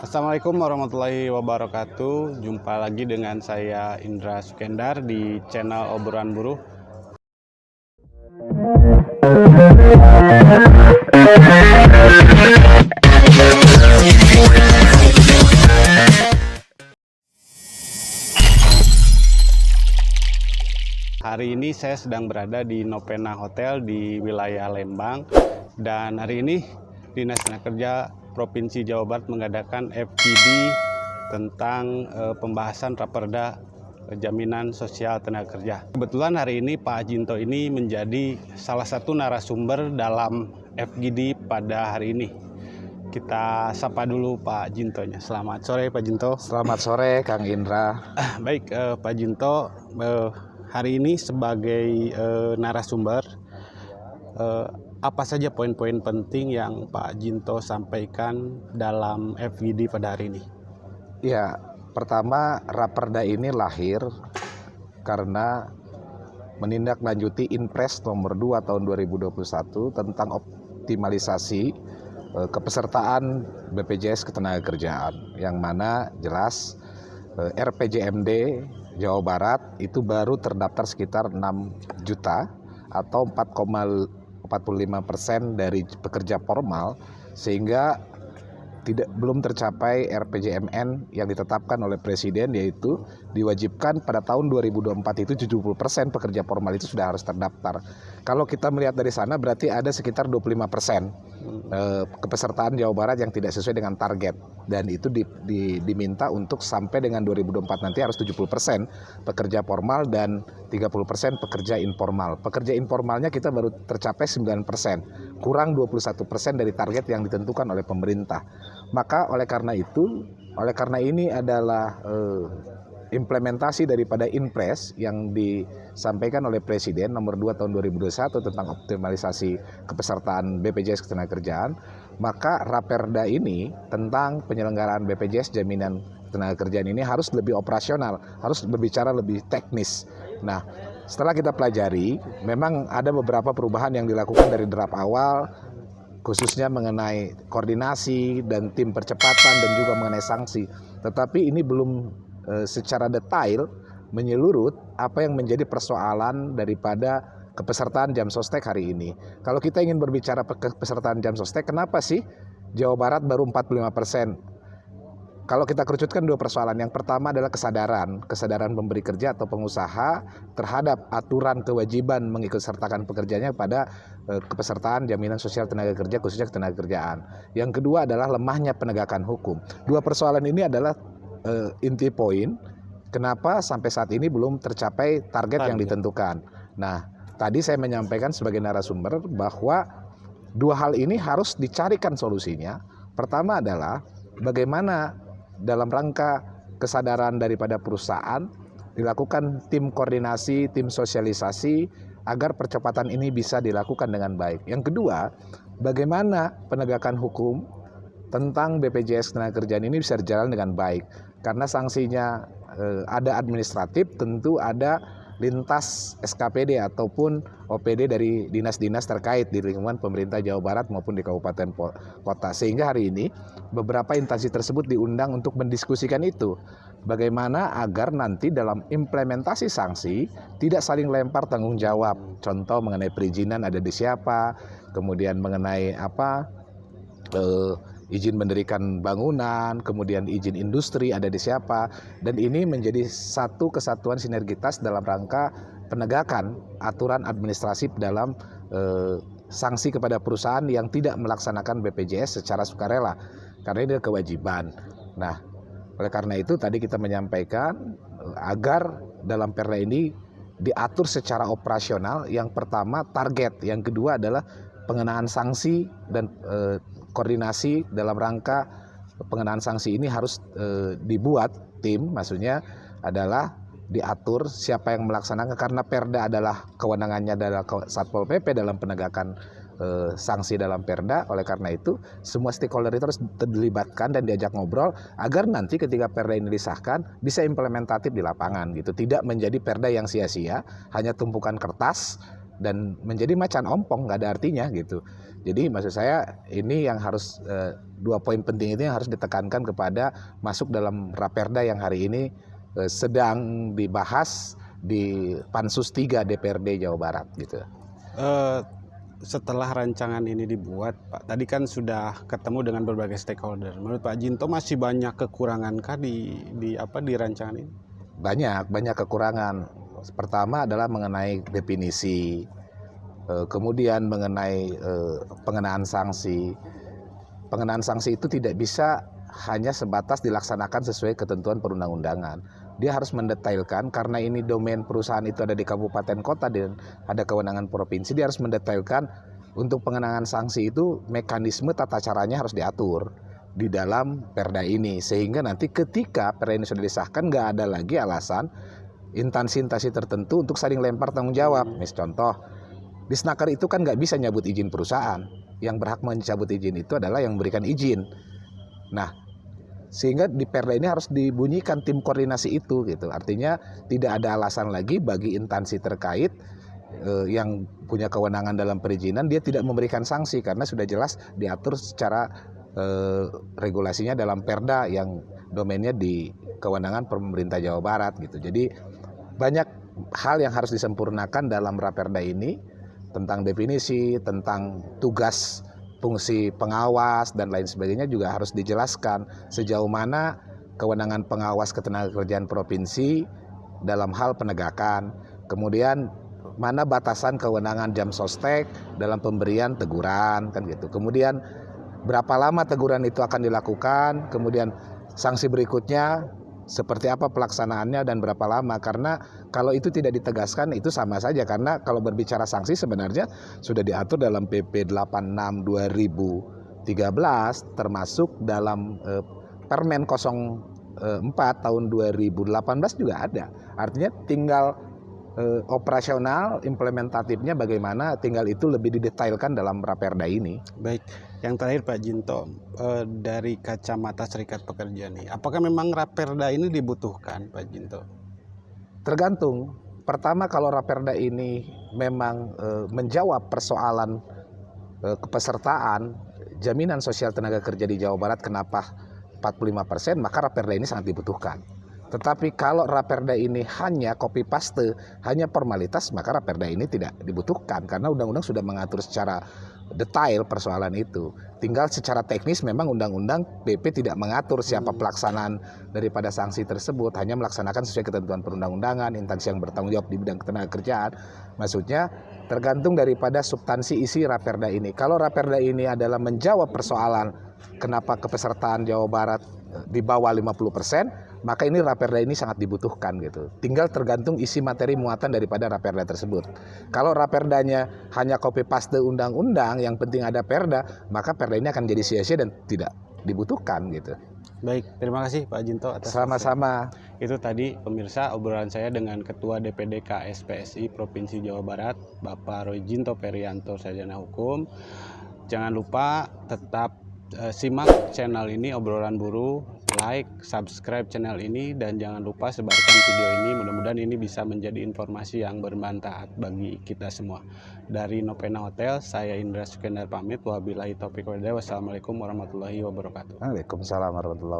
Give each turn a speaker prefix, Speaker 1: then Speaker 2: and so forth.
Speaker 1: Assalamualaikum warahmatullahi wabarakatuh. Jumpa lagi dengan saya Indra Sukendar di channel Obrolan Buruh. Hari ini saya sedang berada di Novena Hotel di wilayah Lembang, dan hari ini Dinas Tenaga Kerja Provinsi Jawa Barat mengadakan FGD tentang pembahasan Raperda Jaminan Sosial Tenaga Kerja. Kebetulan hari ini Pak Jinto ini menjadi salah satu narasumber dalam FGD pada hari ini. Kita sapa dulu Pak Jintonya. Selamat sore Pak Jinto.
Speaker 2: Selamat sore Kang Indra.
Speaker 1: Baik Pak Jinto, hari ini sebagai narasumber, apa saja poin-poin penting yang Pak Jinto sampaikan dalam FGD pada hari ini?
Speaker 2: Ya, pertama Raperda ini lahir karena menindaklanjuti Inpres nomor 2 tahun 2021 tentang optimalisasi kepesertaan BPJS Ketenagakerjaan, yang mana jelas RPJMD Jawa Barat itu baru terdaftar sekitar 6 juta atau 4,45% dari pekerja formal, sehingga belum tercapai RPJMN yang ditetapkan oleh Presiden, yaitu diwajibkan pada tahun 2024 itu 70% pekerja formal itu sudah harus terdaftar. Kalau kita melihat dari sana berarti ada sekitar 25% kepesertaan Jawa Barat yang tidak sesuai dengan target, dan itu diminta untuk sampai dengan 2024 nanti harus 70% pekerja formal dan 30% pekerja informal. Pekerja informalnya kita baru tercapai 9%, kurang 21% dari target yang ditentukan oleh pemerintah. Maka oleh karena ini adalah implementasi daripada Inpres yang disampaikan oleh Presiden nomor 2 tahun 2021 tentang optimalisasi kepesertaan BPJS Ketenagakerjaan, maka Raperda ini tentang penyelenggaraan BPJS Jaminan Ketenagakerjaan ini harus lebih operasional, harus berbicara lebih teknis. Nah, setelah kita pelajari, memang ada beberapa perubahan yang dilakukan dari draft awal, khususnya mengenai koordinasi dan tim percepatan dan juga mengenai sanksi. Tetapi ini belum secara detail menyeluruh apa yang menjadi persoalan daripada kepesertaan jam sostek hari ini. Kalau kita ingin berbicara kepesertaan jam sostek, kenapa sih Jawa Barat baru 45%? Kalau kita kerucutkan dua persoalan, yang pertama adalah kesadaran pemberi kerja atau pengusaha terhadap aturan kewajiban mengikutsertakan pekerjanya pada kepesertaan jaminan sosial tenaga kerja, khususnya ketenagakerjaan. Yang kedua adalah lemahnya penegakan hukum. Dua persoalan ini adalah inti poin kenapa sampai saat ini belum tercapai target yang ditentukan. Nah, tadi saya menyampaikan sebagai narasumber bahwa dua hal ini harus dicarikan solusinya. Pertama adalah bagaimana dalam rangka kesadaran daripada perusahaan dilakukan tim koordinasi, tim sosialisasi agar percepatan ini bisa dilakukan dengan baik. Yang kedua, bagaimana penegakan hukum tentang BPJS Ketenagakerjaan ini bisa berjalan dengan baik. Karena sanksinya ada administratif, tentu ada lintas SKPD ataupun OPD dari dinas-dinas terkait di lingkungan pemerintah Jawa Barat maupun di kabupaten kota. Sehingga hari ini beberapa instansi tersebut diundang untuk mendiskusikan itu. Bagaimana agar nanti dalam implementasi sanksi tidak saling lempar tanggung jawab. Contoh mengenai perizinan ada di siapa, kemudian mengenai izin mendirikan bangunan, kemudian izin industri ada di siapa, dan ini menjadi satu kesatuan sinergitas dalam rangka penegakan aturan administrasi dalam sanksi kepada perusahaan yang tidak melaksanakan BPJS secara sukarela, karena ini adalah kewajiban. Nah, oleh karena itu tadi kita menyampaikan agar dalam perda ini diatur secara operasional. Yang pertama target, yang kedua adalah pengenaan sanksi dan koordinasi dalam rangka pengenaan sanksi ini harus dibuat tim, maksudnya adalah diatur siapa yang melaksanakan, karena perda adalah kewenangannya adalah Satpol PP dalam penegakan sanksi dalam perda. Oleh karena itu semua stakeholder itu harus dilibatkan dan diajak ngobrol agar nanti ketika perda ini disahkan bisa implementatif di lapangan gitu, tidak menjadi perda yang sia-sia hanya tumpukan kertas dan menjadi macan ompong, nggak ada artinya gitu. Jadi maksud saya ini yang harus 2 poin penting itu yang harus ditekankan kepada masuk dalam Raperda yang hari ini sedang dibahas di Pansus 3 DPRD Jawa Barat gitu.
Speaker 1: Setelah rancangan ini dibuat, Pak, tadi kan sudah ketemu dengan berbagai stakeholder. Menurut Pak Jinto masih banyak kekurangan kah di rancangan ini?
Speaker 2: Banyak kekurangan. Pertama adalah mengenai definisi, kemudian mengenai pengenaan sanksi. Pengenaan sanksi itu tidak bisa hanya sebatas dilaksanakan sesuai ketentuan perundang-undangan. Dia harus mendetailkan, karena ini domain perusahaan itu ada di kabupaten kota dan ada kewenangan provinsi, dia harus mendetailkan untuk pengenaan sanksi itu mekanisme tata caranya harus diatur di dalam perda ini. Sehingga nanti ketika perda ini sudah disahkan nggak ada lagi alasan instansi-instansi tertentu untuk saling lempar tanggung jawab. Contoh, di Snaker itu kan nggak bisa nyabut izin perusahaan. Yang berhak mencabut izin itu adalah yang memberikan izin. Nah, sehingga di perda ini harus dibunyikan tim koordinasi itu gitu. Artinya tidak ada alasan lagi bagi instansi terkait yang punya kewenangan dalam perizinan dia tidak memberikan sanksi, karena sudah jelas diatur secara regulasinya dalam perda yang domainnya di kewenangan pemerintah Jawa Barat gitu. Jadi banyak hal yang harus disempurnakan dalam Raperda ini, tentang definisi, tentang tugas fungsi pengawas dan lain sebagainya juga harus dijelaskan sejauh mana kewenangan pengawas ketenagakerjaan provinsi dalam hal penegakan, kemudian mana batasan kewenangan jam sostek dalam pemberian teguran kan gitu, kemudian berapa lama teguran itu akan dilakukan, kemudian sanksi berikutnya seperti apa pelaksanaannya dan berapa lama. Karena kalau itu tidak ditegaskan itu sama saja, karena kalau berbicara sanksi sebenarnya sudah diatur dalam PP 86 2013 termasuk dalam Permen 04 tahun 2018 juga ada. Artinya tinggal operasional implementatifnya bagaimana, tinggal itu lebih didetailkan dalam Raperda ini.
Speaker 1: Baik, yang terakhir Pak Jinto, dari kacamata Serikat Pekerja nih, apakah memang Raperda ini dibutuhkan Pak Jinto?
Speaker 2: Tergantung. Pertama, kalau Raperda ini memang menjawab persoalan kepesertaan jaminan sosial tenaga kerja di Jawa Barat kenapa 45%, maka Raperda ini sangat dibutuhkan. Tetapi kalau Raperda ini hanya copy paste, hanya formalitas, maka Raperda ini tidak dibutuhkan karena undang-undang sudah mengatur secara detail persoalan itu. Tinggal secara teknis memang undang-undang PP tidak mengatur siapa pelaksanaan daripada sanksi tersebut, hanya melaksanakan sesuai ketentuan perundang-undangan, instansi yang bertanggung jawab di bidang ketenagakerjaan. Maksudnya tergantung daripada substansi isi Raperda ini. Kalau Raperda ini adalah menjawab persoalan kenapa kepesertaan Jawa Barat di bawah 50%, maka ini Raperda ini sangat dibutuhkan gitu. Tinggal tergantung isi materi muatan daripada Raperda tersebut. Kalau Raperdanya hanya copy paste undang-undang, yang penting ada perda, maka perda ini akan jadi sia-sia dan tidak dibutuhkan gitu.
Speaker 1: Baik, terima kasih Pak Jinto atas
Speaker 2: Sama-sama.
Speaker 1: Itu tadi pemirsa obrolan saya dengan Ketua DPD KSPSI Provinsi Jawa Barat, Bapak Roy Jinto Perianto, Sarjana Hukum. Jangan lupa tetap simak channel ini Obrolan Buruh, like, subscribe channel ini, dan jangan lupa sebarkan video ini. Mudah-mudahan ini bisa menjadi informasi yang bermanfaat bagi kita semua. Dari Nopena Hotel, saya Indra Sukendar pamit. Wabillahi taufiq wal hidayah. Wassalamualaikum warahmatullahi wabarakatuh.
Speaker 2: Waalaikumsalam warahmatullahi wabarakatuh.